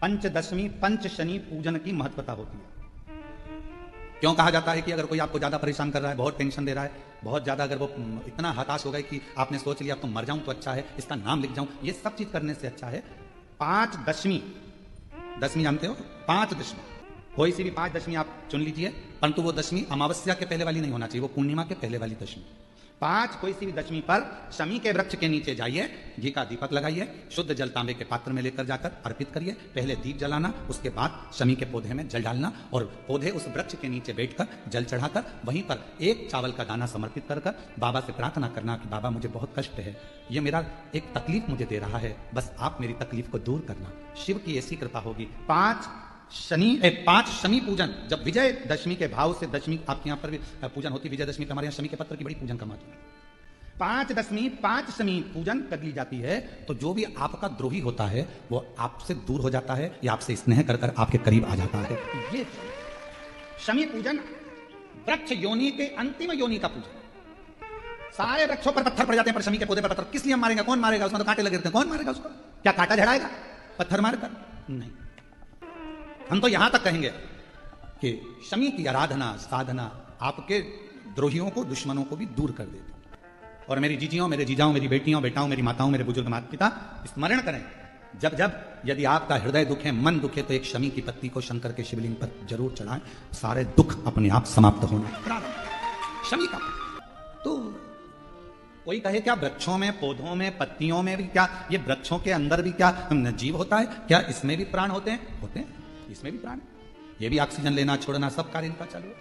पंचदशमी पंच शनि पूजन की महत्वता होती है। क्यों कहा जाता है कि अगर कोई आपको ज्यादा परेशान कर रहा है, बहुत टेंशन दे रहा है, बहुत ज्यादा अगर वो इतना हताश हो गए कि आपने सोच लिया अब तो मर जाऊं तो अच्छा है, इसका नाम लिख जाऊं, ये सब चीज करने से अच्छा है पांच दशमी। दशमी जानते हो? पांच दशमी, कोई सी भी पांच दशमी आप चुन लीजिए, परंतु वो दशमी अमावस्या के पहले वाली नहीं होना चाहिए, वो पूर्णिमा के पहले वाली दशमी। पांच कोई सी भी दशमी पर शमी के वृक्ष के नीचे जाइए, घी का दीपक लगाइए, शुद्ध जल तांबे के पात्र में लेकर जाकर अर्पित करिए, पहले दीप जलाना, उसके बाद शमी के पौधे में जल डालना और पौधे उस वृक्ष के नीचे बैठकर जल चढ़ाकर वहीं पर एक चावल का दाना समर्पित कर बाबा से प्रार्थना करना कि बाबा मुझे बहुत कष्ट है, ये मेरा एक तकलीफ मुझे दे रहा है, बस आप मेरी तकलीफ को दूर करना। शिव की ऐसी कृपा होगी। पांच शमी पूजन, जब विजय दशमी के भाव से दशमी आपके यहाँ पर भी पूजन होती है, विजय दशमी हमारे यहाँ शमी के पत्र की बड़ी पूजन का महत्व है। पांच दशमी पांच शमी पूजन कर ली जाती है तो जो भी आपका द्रोही होता है वो आपसे दूर हो जाता है या आपसे स्नेह कर कर आपके करीब आ जाता है। ये शमी पूजन वृक्ष योनि के अंतिम योनि का पूजन। सारे वृक्षों पर पत्थर पड़ जाते हैं, पर शमी के पौधे पर पत्थर किस लिए मारेगा? कौन मारेगा? उसमें तो कांटे लगे रहते हैं, कौन मारेगा उसको? क्या कांटा झड़ाएगा पत्थर मारकर? नहीं। हम तो यहां तक कहेंगे कि शमी की आराधना साधना आपके द्रोहियों को, दुश्मनों को भी दूर कर देती। और मेरी जीजियों, मेरे जीजाओं, मेरी बेटियों, बेटाओं, मेरी माताओं, मेरे बुजुर्ग माता पिता स्मरण करें, जब जब यदि आपका हृदय दुखे, मन दुखे, तो एक शमी की पत्ती को शंकर के शिवलिंग पर जरूर चढ़ाएं, सारे दुख अपने आप समाप्त होना प्रारंभ। शमी का तो कोई कहे क्या वृक्षों में, पौधों में, पत्तियों में भी क्या, ये वृक्षों के अंदर भी क्या जीव होता है? क्या इसमें भी प्राण होते हैं? होते हैं, इसमें भी प्राण है। ये भी ऑक्सीजन लेना छोड़ना सब कार्य इनका चालू है,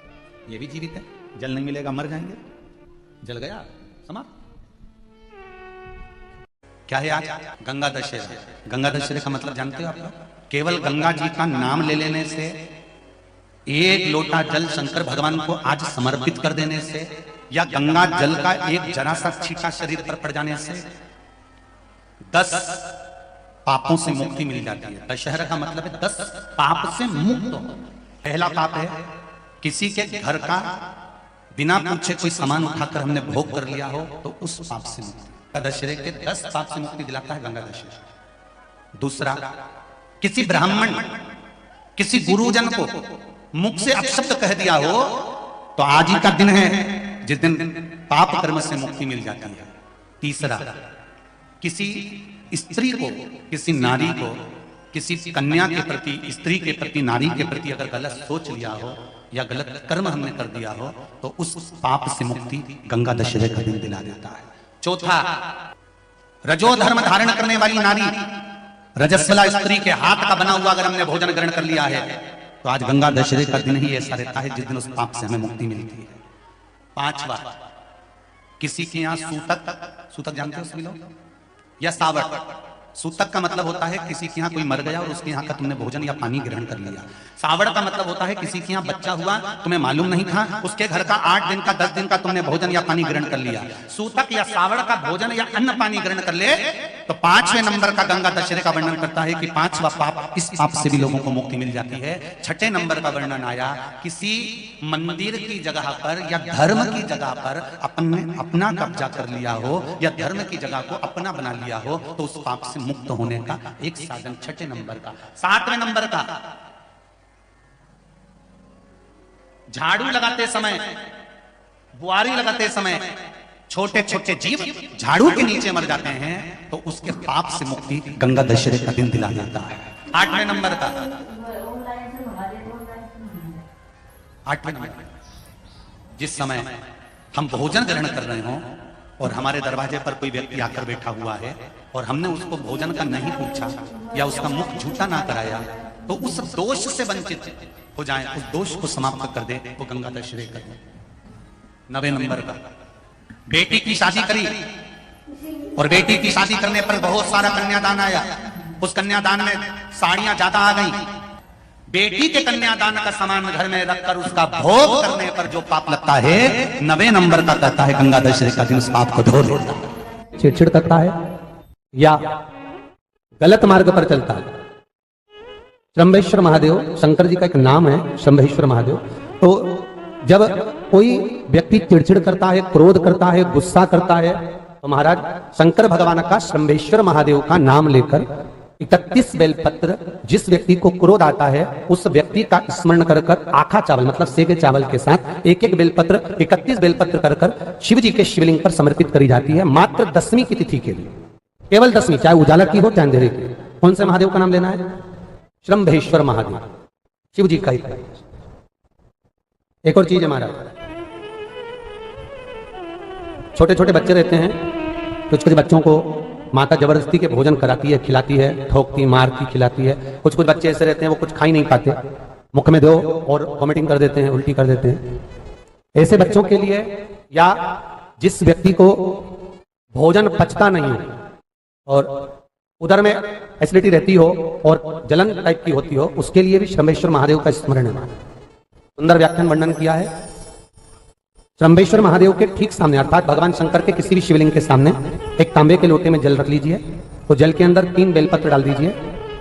ये भी जीवित है। जल नहीं मिलेगा मर जाएंगे, जल गया समाप्त। क्या है आज? गंगा दशहरा। गंगा दशहरे का मतलब जानते हो आप? केवल गंगा जी का नाम ले लेने से, एक लोटा जल शंकर भगवान को आज समर्पित कर देने से, या गंगा जल का एक जरा सा छींटा शरीर पर पड़ जाने से 10 पापों से मुक्ति मिल जाती है। दशहरा का मतलब है 10 पाप से मुक्त हो। पहला पाप है किसी के घर का बिना पूछे कोई सामान उठाकर हमने भोग कर लिया हो तो उस पाप से मुक्ति। दशहरे के 10 पाप से मुक्ति दिलाता है गंगा दशहरा। दूसरा, किसी ब्राह्मण, किसी गुरुजन को मुख से अपशब्द कह दिया हो तो आज ही का दिन है जिस दिन पाप कर्म से मुक्ति मिल जाती है। तीसरा, किसी स्त्री को, किसी नारी को, किसी कन्या के प्रति, स्त्री के प्रति, नारी के प्रति अगर गलत सोच लिया हो या गलत कर्म हमने कर दिया हो तो उस पाप से मुक्ति गंगा दशहरे का दिन दिला देता है। चौथा, रजो धर्म धारण करने वाली नारी, रजस्वला स्त्री के हाथ का बना हुआ अगर हमने भोजन ग्रहण कर लिया है तो आज गंगा दशहरे का दिन ही ऐसा रहता है जिस दिन उस पाप से हमें मुक्ति मिलती है। पांचवा, किसी के यहाँ सूतक, सूतक जानते हो सभी लोग, या सावट। सूतक का मतलब होता है किसी के यहाँ कोई मर गया और उसके यहाँ का तुमने भोजन या पानी ग्रहण कर लिया। सावड़ का मतलब होता है किसी के यहाँ बच्चा हुआ, तुम्हें मालूम नहीं था, उसके घर का 8 दिन का 10 दिन का तुमने भोजन या पानी ग्रहण कर लिया। सूतक या सावड़ का भोजन या अन्न पानी ग्रहण कर ले तो 5वें नंबर का गंगा दशहरे का वर्णन करता है कि 5वां पाप, इस पाप से भी लोगों को मुक्ति मिल जाती है। 6ठे नंबर का वर्णन आया, किसी मंदिर की जगह पर या धर्म की जगह पर अपना कब्जा कर लिया हो या धर्म की जगह को अपना बना लिया हो तो उस पाप से मुक्त होने का एक साधन 6ठे नंबर का। 7वें नंबर का, झाड़ू लगाते समय, बुआरी लगाते समय छोटे छोटे जीव झाड़ू के नीचे मर जाते हैं तो उसके पाप से मुक्ति गंगा दशहरे का दिन दिला देता है। 8वें नंबर का, 8वें नंबर, जिस समय हम भोजन ग्रहण कर रहे हो और हमारे दरवाजे पर कोई व्यक्ति आकर बैठा हुआ है और हमने उसको भोजन का नहीं पूछा या उसका मुख झूठा ना कराया तो उस दोष से वंचित हो जाए, उस दोष को समाप्त कर दे वो गंगा दशहरे का। 9वें नंबर का, बेटी की शादी करी और बेटी की शादी करने पर बहुत सारा कन्यादान आया, उस कन्यादान में साड़ियां ज्यादा आ गई। बेटी के कन्यादान का सामान घर में रखकर उसका भोग करने पर जो पाप लगता है 9वें नंबर का कहता है गंगा दशहरे का दिन उस पाप को धो देता है। चिड़चिड़ करता है या गलत मार्ग पर चलता है। शंभेश्वर महादेव, शंकर जी का एक नाम है शंभेश्वर महादेव। तो जब कोई व्यक्ति चिड़चिड़ करता है, क्रोध करता है, गुस्सा करता है तो महाराज शंकर भगवान का, शंभेश्वर महादेव का नाम लेकर 31 बेलपत्र, जिस व्यक्ति को क्रोध आता है उस व्यक्ति का स्मरण कर कर आखा चावल मतलब सेके चावल के साथ एक एक बेलपत्र 31 बेलपत्र कर कर शिव जी के शिवलिंग पर समर्पित करी जाती है, मात्र 10वीं की तिथि के लिए, केवल 10वीं, चाहे उजाला की हो चाहे अंधेरे की। कौन से महादेव का नाम लेना है? श्रम्भेश्वर महादेव, शिव जी का ही। एक और चीज है महाराज, छोटे छोटे बच्चे रहते हैं, कुछ कुछ बच्चों को माता जबरदस्ती के भोजन कराती है, खिलाती है, ठोकती मारती खिलाती है। कुछ कुछ बच्चे ऐसे रहते हैं वो कुछ खा ही नहीं पाते, मुख में दो और वॉमिटिंग कर देते हैं, उल्टी कर देते हैं। ऐसे बच्चों के लिए या जिस व्यक्ति को भोजन पचता नहीं हो और उधर में एसिडिटी रहती हो और जलन टाइप की होती हो, उसके लिए भी श्रम्भेश्वर महादेव का स्मरण है। सुंदर व्याख्यान वर्णन किया है। श्रम्भेश्वर महादेव के ठीक सामने अर्थात भगवान शंकर के किसी भी शिवलिंग के सामने एक तांबे के लोटे में जल रख लीजिए, तो जल के अंदर 3 बेलपत्र डाल दीजिए,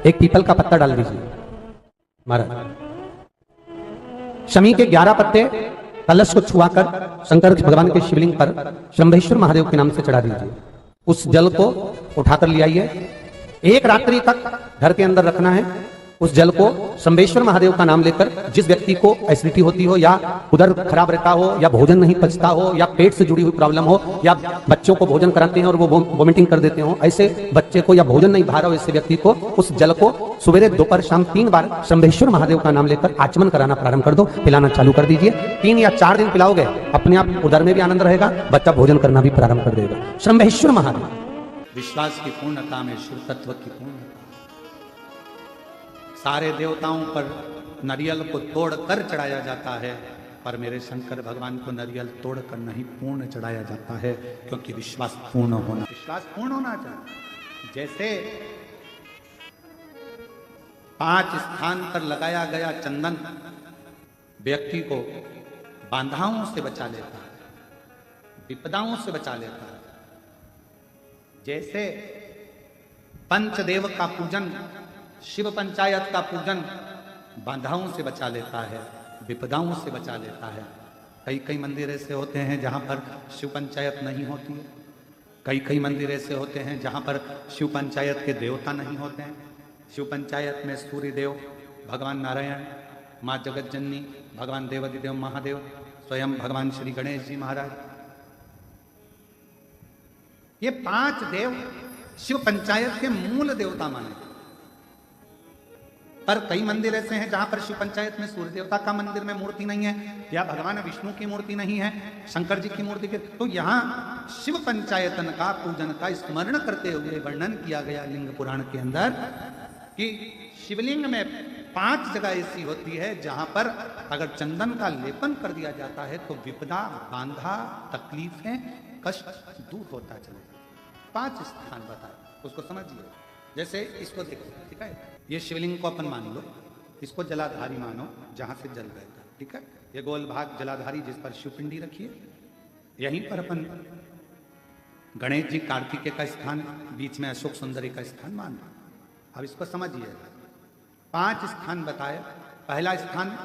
एक पीपल का पत्ता डाल दीजिए महाराज, शमी के 11 पत्ते कलश को छुआकर शंकर भगवान के शिवलिंग पर श्रम्भेश्वर महादेव के नाम से चढ़ा दीजिए। उस जल को उठाकर ले आइए, एक रात्रि तक घर के अंदर रखना है। उस जल को श्रम्भेश्वर महादेव का नाम लेकर, जिस व्यक्ति को एसिडिटी होती हो या उधर खराब रहता हो या भोजन नहीं पचता हो या पेट से जुड़ी हुई प्रॉब्लम हो या बच्चों को भोजन कराते हैं और वो वोमिटिंग कर देते हो, ऐसे बच्चे को या भोजन नहीं भा रहा हो ऐसे व्यक्ति को उस जल को सवेरे दोपहर शाम 3 बार श्रम्भेश्वर महादेव का नाम लेकर आचमन कराना प्रारंभ कर दो, पिलाना चालू कर दीजिए। 3 या 4 दिन पिलाओगे, अपने आप उधर में भी आनंद रहेगा, बच्चा भोजन करना भी प्रारंभ कर देगा। श्रम्भेश्वर महादेव। विश्वास की पूर्णता में शिव तत्व की पूर्णता। सारे देवताओं पर नारियल को तोड़कर चढ़ाया जाता है, पर मेरे शंकर भगवान को नारियल तोड़कर नहीं पूर्ण चढ़ाया जाता है, क्योंकि विश्वास पूर्ण होना चाहिए। जैसे 5 स्थान पर लगाया गया चंदन व्यक्ति को बाधाओं से बचा लेता है, विपदाओं से बचा लेता है। जैसे पंचदेव का पूजन, शिव पंचायत का पूजन बाधाओं से बचा लेता है, विपदाओं से बचा लेता है। कई कई मंदिर ऐसे होते हैं जहाँ पर शिव पंचायत नहीं होती है, कई कई मंदिर ऐसे होते हैं जहाँ पर शिव पंचायत के देवता नहीं होते हैं। शिव पंचायत में सूर्य देव, भगवान नारायण, माँ जगत जननी, भगवान देवाधिदेव महादेव, स्वयं भगवान श्री गणेश जी महाराज, ये 5 देव शिव पंचायत के मूल देवता माने। पर कई मंदिर ऐसे हैं जहां पर शिव पंचायत में सूर्य देवता का मंदिर में मूर्ति नहीं है, या भगवान विष्णु की मूर्ति नहीं है, शंकर जी की मूर्ति के, तो यहाँ शिव पंचायतन का पूजन का स्मरण करते हुए वर्णन किया गया लिंग पुराण के अंदर कि शिवलिंग में 5 जगह ऐसी होती है जहां पर अगर चंदन का लेपन कर दिया जाता है तो विपदा, बांधा, तकलीफें, कष्ट दूर होता चले। 5 स्थान बताए, उसको समझिए। जैसे इसको देखो, ठीक है, ये शिवलिंग को अपन मान लो, इसको जलाधारी मानो जहां से जल बहता, ठीक है। ये गोल भाग जलाधारी जिस पर शिवपिंडी रखी है, यहीं पर अपन गणेश जी कार्तिकेय का स्थान, बीच में अशोक सुंदरी का स्थान मान लो। अब इसको समझिए, 5 स्थान बताए। पहला स्थान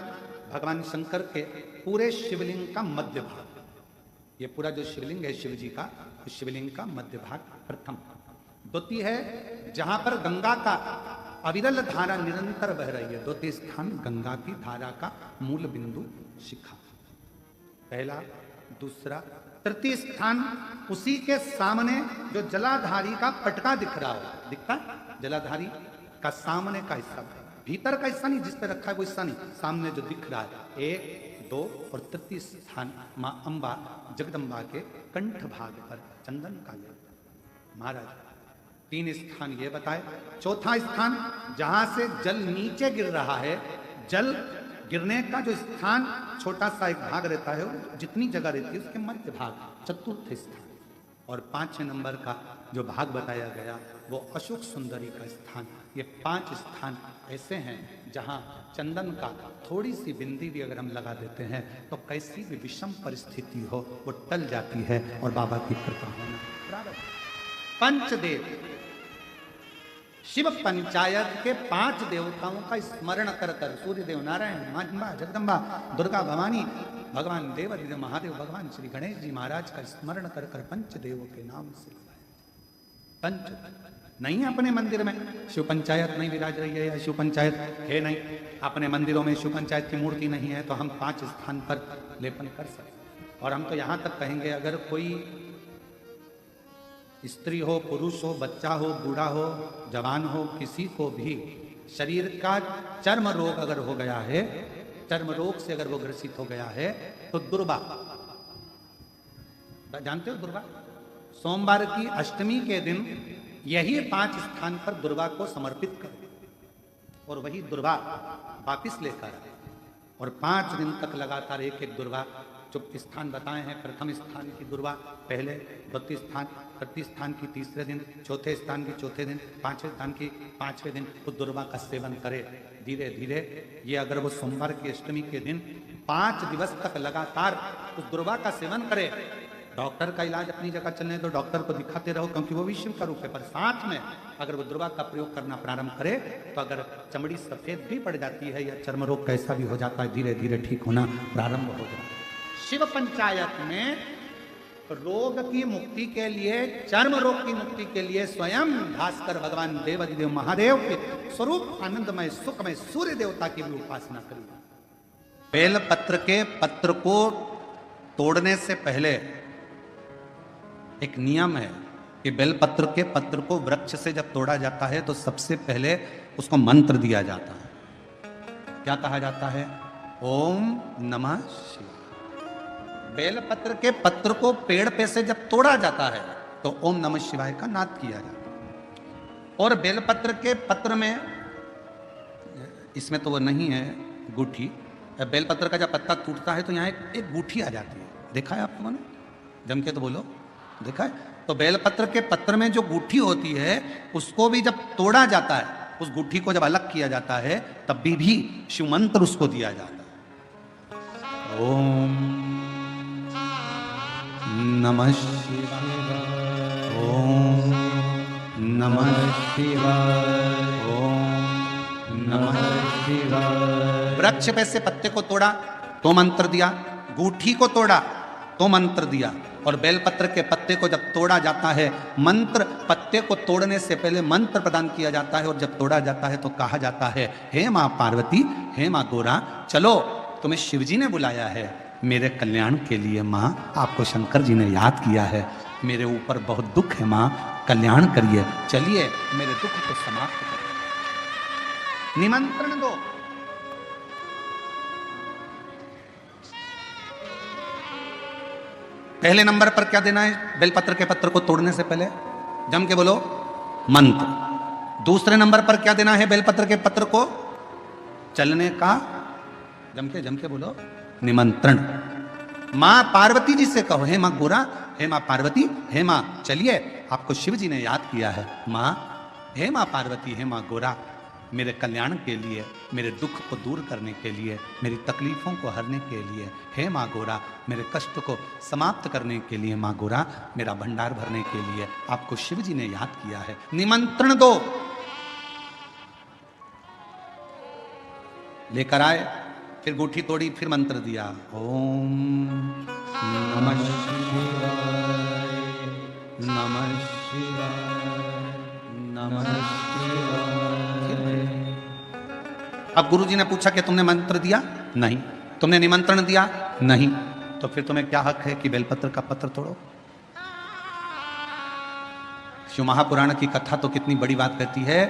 भगवान शंकर के पूरे शिवलिंग का मध्य भाग, ये पूरा जो शिवलिंग है शिव जी का, उस शिवलिंग का मध्य भाग प्रथम। द्वितीय है जहां पर गंगा का अविरल धारा निरंतर बह रही है, द्वितीय स्थान गंगा की धारा का मूल बिंदु शिखा, पहला। दूसरा, तृतीय स्थान उसी के सामने जो जलाधारी का पटका दिख रहा हो, दिखता है जलाधारी का सामने का हिस्सा, भीतर का हिस्सा नहीं, जिस पे रखा है वो हिस्सा नहीं, सामने जो दिख रहा है। 1, 2 और तृतीय स्थान मां अंबा जगदम्बा के कंठ भाग पर चंदन का लेप। महाराज 3 स्थान ये बताए। चौथा स्थान जहां से जल नीचे गिर रहा है, जल गिरने का जो स्थान छोटा सा एक भाग रहता है, जितनी जगह रहती है उसके मध्य भाग, चतुर्थ स्थान। और 5 नंबर का जो भाग बताया गया वो अशोक सुंदरी का स्थान। ये 5 स्थान ऐसे हैं जहां चंदन का थोड़ी सी बिंदी भी अगर हम लगा देते हैं तो कैसी भी विषम परिस्थिति हो वो टल जाती है और बाबा की कृपा होना बराबर। पंचदेव, शिव पंचायत के 5 देवताओं का स्मरण कर कर, सूर्य देव, नारायण, माँ जगदम्बा, दुर्गा भवानी, भगवान देवाधिदेव महादेव, भगवान श्री गणेश जी महाराज का स्मरण कर कर पंचदेवों के नाम से पंच नहीं है अपने मंदिर में शिव पंचायत नहीं विराज रही है या शिव पंचायत है नहीं, अपने मंदिरों में शिव पंचायत की मूर्ति नहीं है, तो हम 5 स्थान पर लेपन कर सकते। और हम तो यहां तक कहेंगे, अगर कोई स्त्री हो, पुरुष हो, बच्चा हो, बूढ़ा हो, जवान हो, किसी को भी शरीर का चर्म रोग अगर हो गया है, चर्म रोग से अगर वो ग्रसित हो गया है, तो दुर्वा, जानते हो दुर्वा, सोमवार की अष्टमी के दिन यही 5 स्थान पर दुर्वा को समर्पित करें और वही दुर्वा वापिस लेकर आए और 5 दिन तक लगातार एक एक दुर्वा, जो स्थान बताए हैं, प्रथम स्थान की दुर्वा पहले, द्वितीय स्थान, तृतीय स्थान की तीसरे दिन, चौथे स्थान की चौथे दिन, पांचवें स्थान की 5वें दिन, उस दुर्वा का सेवन करे धीरे धीरे। ये अगर वो सोमवार की अष्टमी के दिन 5 दिवस तक लगातार उस दुर्वा का सेवन करे, डॉक्टर का इलाज अपनी जगह चलने तो डॉक्टर को दिखाते रहो, क्योंकि वो भी शिव का रूप है, पर साथ में अगर वो दुर्वा का प्रयोग करना प्रारंभ करे, तो अगर चमड़ी सफेद भी पड़ जाती है या चर्म रोग कैसा भी हो जाता है, धीरे धीरे ठीक होना प्रारंभ हो जाता है। शिव पंचायत में रोग की मुक्ति के लिए, चर्म रोग की मुक्ति के लिए स्वयं भास्कर भगवान देवाधिदेव महादेव के स्वरूप आनंदमय सुखमय सूर्य देवता की भी उपासना करी। बेल पत्र के पत्र को तोड़ने से पहले एक नियम है कि बेलपत्र के पत्र को वृक्ष से जब तोड़ा जाता है तो सबसे पहले उसको मंत्र दिया जाता है। क्या कहा जाता है? ओम नमः शिवाय। बेलपत्र के पत्र को पेड़ पे से जब तोड़ा जाता है तो ओम नमः शिवाय का नाद किया जाता है। और बेलपत्र के पत्र में, इसमें तो वो नहीं है गूठी, बेलपत्र का जब पत्ता टूटता है तो यहाँ एक गूठी आ जाती है, देखा है आप लोगों ने? जम के तो बोलो, देखा है? तो बेलपत्र के पत्र में जो गूठी होती है उसको भी जब तोड़ा जाता है, उस गूठी को जब अलग किया जाता है, तब भी शिव मंत्र उसको दिया जाता है। ओम नमः शिवाय, ओम नमः शिवाय, ओम नमः शिवाय। वृक्ष पे से पत्ते को तोड़ा तो मंत्र दिया, गूठी को तोड़ा तो मंत्र दिया, और बेलपत्र के पत्ते को जब तोड़ा जाता है, मंत्र, पत्ते को तोड़ने से पहले मंत्र प्रदान किया जाता है, और जब तोड़ा जाता है तो कहा जाता है, हे माँ पार्वती, हे माँ गोरा, चलो तुम्हें शिवजी ने बुलाया है मेरे कल्याण के लिए। माँ, आपको शंकर जी ने याद किया है, मेरे ऊपर बहुत दुख है माँ, कल्याण करिए, चलिए मेरे दुख को समाप्त करिए, निमंत्रण दो। पहले नंबर पर क्या देना है बेलपत्र के पत्र को तोड़ने से पहले? जम के बोलो, मंत्र। दूसरे नंबर पर क्या देना है बेलपत्र के पत्र को चलने का? जम के बोलो, निमंत्रण। मां पार्वती जी से कहो, हे मां गोरा, हे मां पार्वती, हे मां चलिए, आपको शिव जी ने याद किया है। मां, हे मां पार्वती, हे मां गोरा, मेरे कल्याण के लिए, मेरे दुख को दूर करने के लिए, मेरी तकलीफों को हरने के लिए, हे माँ गोरा, मेरे कष्ट को समाप्त करने के लिए, माँ गोरा, मेरा भंडार भरने के लिए आपको शिव जी ने याद किया है, निमंत्रण दो। लेकर आए, फिर गूठी तोड़ी, फिर मंत्र दिया, ओम नमः शिवाय, नमः शिवाय, नमः शिवाय। अब गुरुजी ने पूछा कि तुमने मंत्र दिया? नहीं। तुमने निमंत्रण दिया? नहीं। तो फिर तुम्हें क्या हक है कि बेलपत्र का पत्र तोड़ो? शिव महापुराण की कथा तो कितनी बड़ी बात कहती है,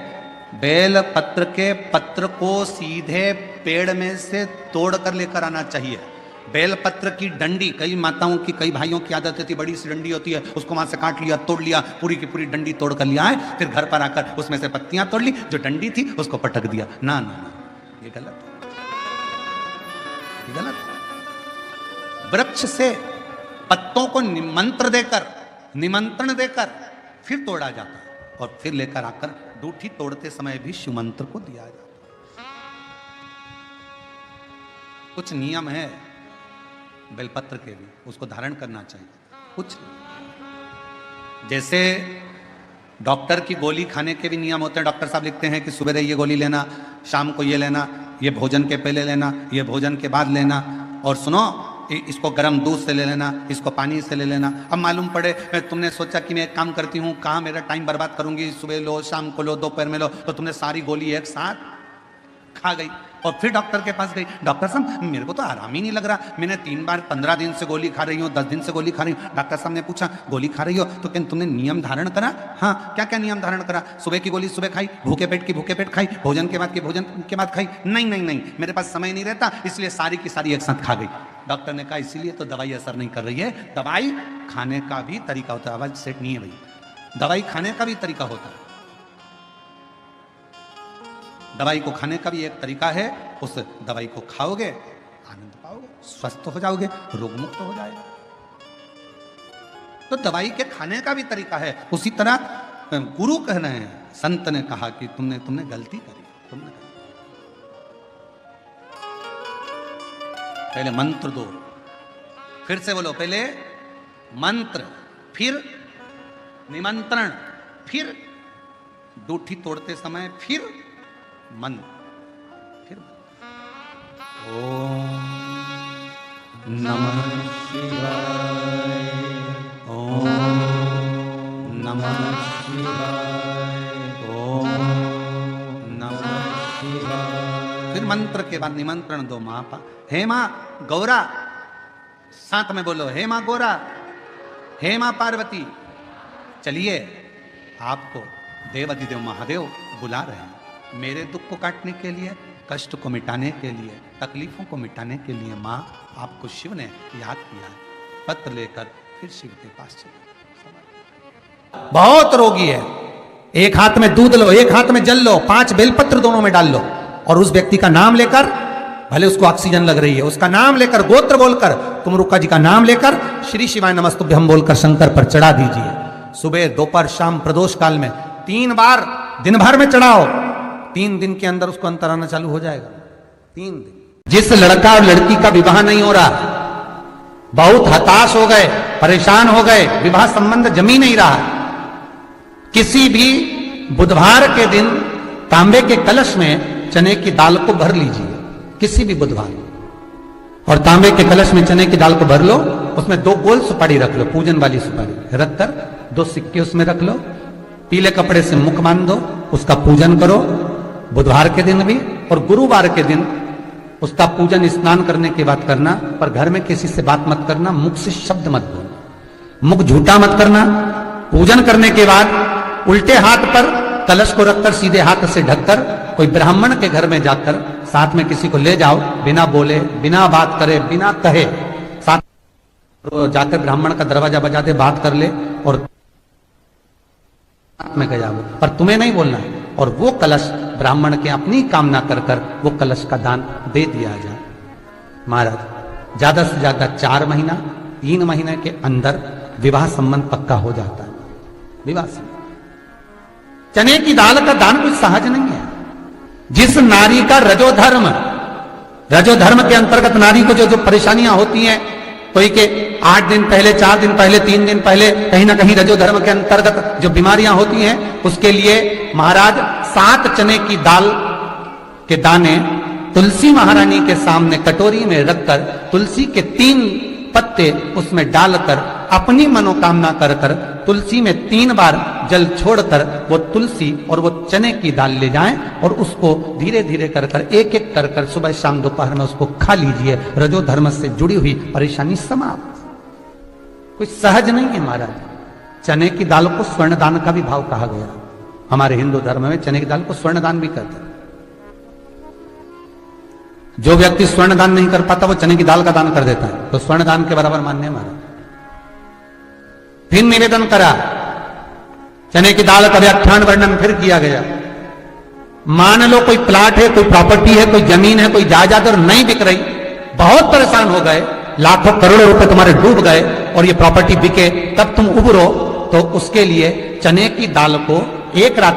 बेलपत्र के पत्र को सीधे पेड़ में से तोड़ कर लेकर आना चाहिए। बेलपत्र की डंडी, कई माताओं की, कई भाइयों की आदत होती है, बड़ी सी डंडी होती है, उसको वहां से काट लिया, तोड़ लिया, पूरी की पूरी डंडी तोड़ कर लिया है, फिर घर पर आकर उसमें से पत्तियां तोड़ ली, जो डंडी थी उसको पटक दिया। ना ना ना, ये गलत, ये गलत। वृक्ष से पत्तों को निमंत्रण देकर फिर तोड़ा जाता है, और फिर लेकर आकर दूठी तोड़ते समय भी शिव मंत्र को दिया जाता है। कुछ नियम है बेलपत्र के भी, उसको धारण करना चाहिए। कुछ जैसे डॉक्टर की गोली खाने के भी नियम होते हैं। डॉक्टर साहब लिखते हैं कि सुबह ये गोली लेना, शाम को ये लेना, ये भोजन के पहले लेना, ये भोजन के बाद लेना। और सुनो, इसको गर्म दूध से ले लेना, इसको पानी से ले लेना। अब मालूम पड़े तुमने सोचा कि मैं एक काम करती हूँ, कहाँ मेरा टाइम बर्बाद करूंगी, सुबह लो, शाम को लो, दोपहर में लो, तो तुमने सारी गोली एक साथ खा गई। और फिर डॉक्टर के पास गई, डॉक्टर साहब मेरे को तो आराम ही नहीं लग रहा, मैंने 3 बार 15 दिन से गोली खा रही हूँ, 10 दिन से गोली खा रही हूँ। डॉक्टर साहब ने पूछा गोली खा रही हो तो क्या तुमने नियम धारण करा? हाँ, क्या क्या नियम धारण करा? सुबह की गोली सुबह खाई, भूखे पेट की भूखे पेट खाई, भोजन के बाद की भोजन के बाद खाई? नहीं, मेरे पास समय नहीं रहता, इसलिए सारी की सारी एक साथ खा गई। डॉक्टर ने कहा इसीलिए तो दवाई असर नहीं कर रही है, दवाई खाने का भी तरीका होता है। आवाज सेट नहीं है भाई, दवाई खाने का भी तरीका होता है, दवाई को खाने का भी एक तरीका है। उस दवाई को खाओगे आनंद पाओगे, स्वस्थ हो जाओगे, रोग मुक्त हो जाएगा। तो दवाई के खाने का भी तरीका है। उसी तरह गुरु कह रहे हैं, संत ने कहा कि तुमने गलती करी, तुमने पहले मंत्र दो, फिर से बोलो, पहले मंत्र, फिर निमंत्रण, फिर दूठी तोड़ते समय फिर मन, फिर ओम नमः शिवाय, ओम नमः शिवाय, ओम नमः शिवाय। फिर मंत्र के बाद निमंत्रण दो। माँ हे माँ गौरा, साथ में बोलो, हे माँ गौरा, हे माँ पार्वती, चलिए आपको देव अधिदेव महादेव बुला रहे हैं, मेरे दुख को काटने के लिए, कष्ट को मिटाने के लिए, तकलीफों को मिटाने के लिए। माँ आपको शिव ने याद किया है। पत्र लेकर फिर शिव के पास चले। बहुत रोगी है, एक हाथ में दूध लो, एक हाथ में जल लो, 5 बेलपत्र दोनों में डाल लो, और उस व्यक्ति का नाम लेकर, भले उसको ऑक्सीजन लग रही है, उसका नाम लेकर, गोत्र बोलकर, कुमरुक्का जी का नाम लेकर श्री शिवाय नमस्तुभ्यम बोलकर शंकर पर चढ़ा दीजिए। सुबह दोपहर शाम प्रदोष काल में 3 बार दिन भर में चढ़ाओ। 3 दिन के अंदर उसको अंतर आना चालू हो जाएगा। 3 दिन। जिस लड़का और लड़की का विवाह नहीं हो रहा, बहुत हताश हो गए, परेशान हो गए, विवाह संबंध जमी नहीं रहा, किसी भी बुधवार के दिन तांबे के कलश में चने की दाल को भर लीजिए, किसी भी बुधवार, और तांबे के कलश में चने की दाल को भर लो, उसमें 2 गोल सुपारी रख लो, पूजन वाली सुपारी रखकर 2 सिक्के उसमें रख लो, पीले कपड़े से मुख बांध दो, उसका पूजन करो बुधवार के दिन भी, और गुरुवार के दिन उसका पूजन स्नान करने के बाद करना। पर घर में किसी से बात मत करना, मुख से शब्द मत बोलना, मुख झूठा मत करना। पूजन करने के बाद उल्टे हाथ पर कलश को रखकर सीधे हाथ से ढककर कोई ब्राह्मण के घर में जाकर साथ में किसी को ले जाओ, बिना बोले, बिना बात करे, बिना कहे, साथ जाकर ब्राह्मण का दरवाजा बजा दे, बात कर ले और में गया वो, पर तुम्हें नहीं बोलना है। और वो कलश ब्राह्मण के अपनी कामना कर कर वो कलश का दान दे दिया जाए। महाराज ज्यादा से ज्यादा 4 महीना 3 महीने के अंदर विवाह संबंध पक्का हो जाता है। विवाह संबंध, चने की दाल का दान कुछ सहज नहीं है। जिस नारी का रजोधर्म के अंतर्गत नारी को जो परेशानियां होती हैं, कोई के 8 दिन पहले, 4 दिन पहले, 3 दिन पहले कहीं ना कहीं रजोधर्म के अंतर्गत जो बीमारियां होती हैं, उसके लिए महाराज 7 चने की दाल के दाने तुलसी महारानी के सामने कटोरी में रखकर तुलसी के 3 पत्ते उसमें डालकर अपनी मनोकामना कर कर तुलसी में 3 बार जल छोड़कर वो तुलसी और वो चने की दाल ले जाएं और उसको धीरे धीरे कर कर एक एक कर कर सुबह शाम दोपहर में उसको खा लीजिए। रजो धर्म से जुड़ी हुई परेशानी समाप्त। कोई सहज नहीं है महाराज। चने की दाल को स्वर्ण दान का भी भाव कहा गया। हमारे हिंदू धर्म में चने की दाल को स्वर्ण दान भी करते हैं। जो व्यक्ति स्वर्ण दान नहीं कर पाता वो चने की दाल का दान कर देता है, तो स्वर्ण दान के बराबर मान्य है महाराज। फिर निवेदन करा, चने की दाल का व्याख्यान वर्णन फिर किया गया। मान लो कोई प्लाट है, कोई प्रॉपर्टी है, कोई जमीन है, कोई जायदाद और नहीं बिक रही, बहुत परेशान हो गए, लाखों करोड़ों रुपए तुम्हारे डूब गए और ये प्रॉपर्टी बिके तब तुम उबरो, तो उसके लिए चने की दाल को एक रात